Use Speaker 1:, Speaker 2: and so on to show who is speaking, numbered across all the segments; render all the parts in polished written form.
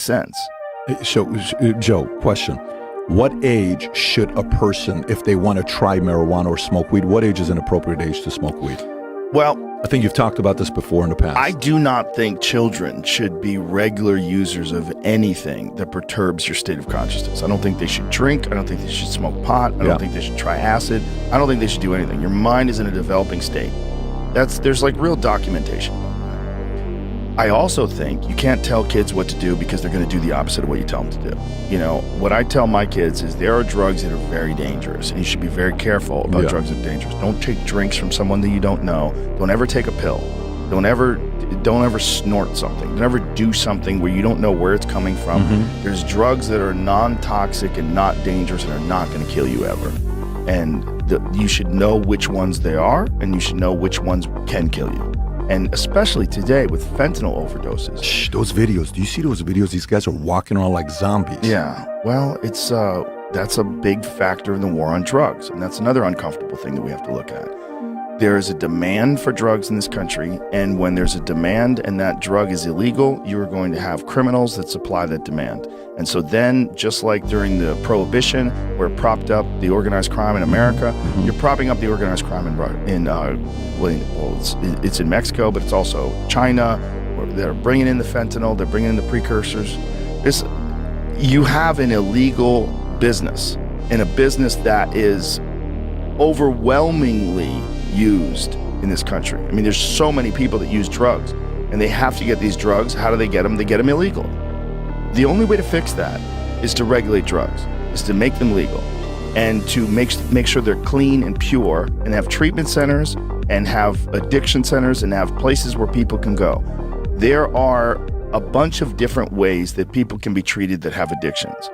Speaker 1: sense.
Speaker 2: So, Joe, question. What age should a person, if they want to try marijuana or smoke weed, what age is an appropriate age to smoke weed?
Speaker 1: Well,
Speaker 2: I think you've talked about this before in the past.
Speaker 1: I do not think children should be regular users of anything that perturbs your state of consciousness. I don't think they should drink. I don't think they should smoke pot. I don't think they should try acid. I don't think they should do anything. Your mind is in a developing state. There's like real documentation about that. I also think you can't tell kids what to do because they're going to do the opposite of what you tell them to do. You know, what I tell my kids is there are drugs that are very dangerous, and you should be very careful about drugs that are dangerous. Don't take drinks from someone that you don't know. Don't ever take a pill. Don't ever snort something. Don't ever do something where you don't know where it's coming from. There's drugs that are non-toxic and not dangerous and are not going to kill you ever. And you should know which ones they are, and you should know which ones can kill you. And especially today with fentanyl overdoses.
Speaker 2: Shh, those videos. Do you see those videos? These guys are walking around like zombies.
Speaker 1: Yeah. Well, that's a big factor in the war on drugs. And that's another uncomfortable thing that we have to look at. There is a demand for drugs in this country. And when there's a demand and that drug is illegal, you're going to have criminals that supply that demand. And so then, just like during the Prohibition, where it propped up the organized crime in America, you're propping up the organized crime it's in Mexico, but it's also China. They're bringing in the fentanyl. They're bringing in the precursors. You have an illegal business, and a business that is overwhelmingly used in this country. I mean, there's so many people that use drugs, and they have to get these drugs. How do they get them? They get them illegal. The only way to fix that is to regulate drugs, is to make them legal, and to make sure they're clean and pure, and have treatment centers, and have addiction centers, and have places where people can go. There are a bunch of different ways that people can be treated that have addictions.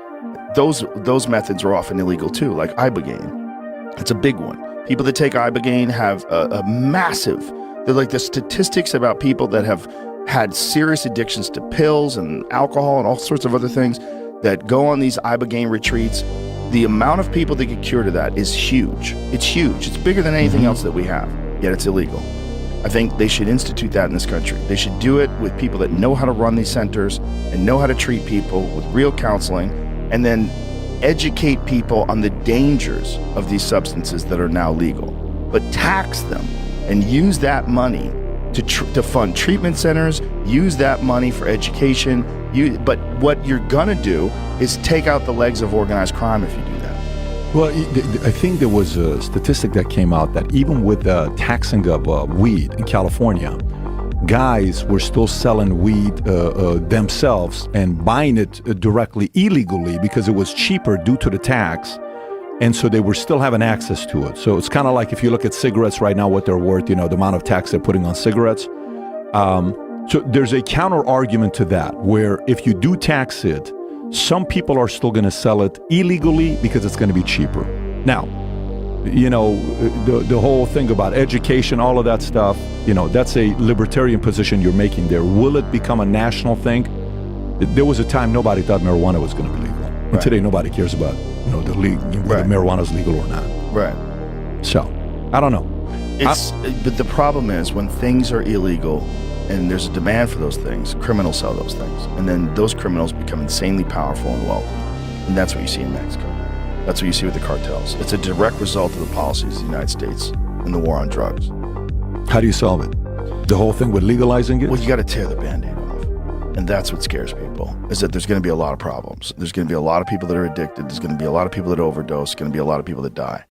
Speaker 1: Those methods are often illegal too, like Ibogaine. It's a big one. People that take Ibogaine have a massive, they're like the statistics about people that have had serious addictions to pills and alcohol and all sorts of other things that go on these Ibogaine retreats. The amount of people that get cured of that is huge. It's huge. It's bigger than anything else that we have, yet it's illegal. I think they should institute that in this country. They should do it with people that know how to run these centers and know how to treat people with real counseling, and then educate people on the dangers of these substances that are now legal, but tax them and use that money to fund treatment centers, use that money for education. But what you're gonna do is take out the legs of organized crime if you do that.
Speaker 2: Well, I think there was a statistic that came out that even with the taxing of weed in California, guys were still selling weed themselves and buying it directly illegally because it was cheaper due to the tax. And so they were still having access to it. So it's kind of like if you look at cigarettes right now, what they're worth, the amount of tax they're putting on cigarettes. So there's a counter argument to that, where if you do tax it, some people are still going to sell it illegally because it's going to be cheaper. Now, the whole thing about education, all of that stuff, that's a libertarian position you're making there. Will it become a national thing? There was a time nobody thought marijuana was going to be legal. And today nobody cares about whether marijuana is legal or not.
Speaker 1: Right.
Speaker 2: So, I don't know.
Speaker 1: But the problem is when things are illegal and there's a demand for those things, criminals sell those things. And then those criminals become insanely powerful and wealthy. And that's what you see in Mexico. That's what you see with the cartels. It's a direct result of the policies of the United States and the war on drugs.
Speaker 2: How do you solve it? The whole thing with legalizing it?
Speaker 1: Well, you got to tear the Band-Aid off. And that's what scares people, is that there's going to be a lot of problems. There's going to be a lot of people that are addicted. There's going to be a lot of people that overdose. There's going to be a lot of people that die.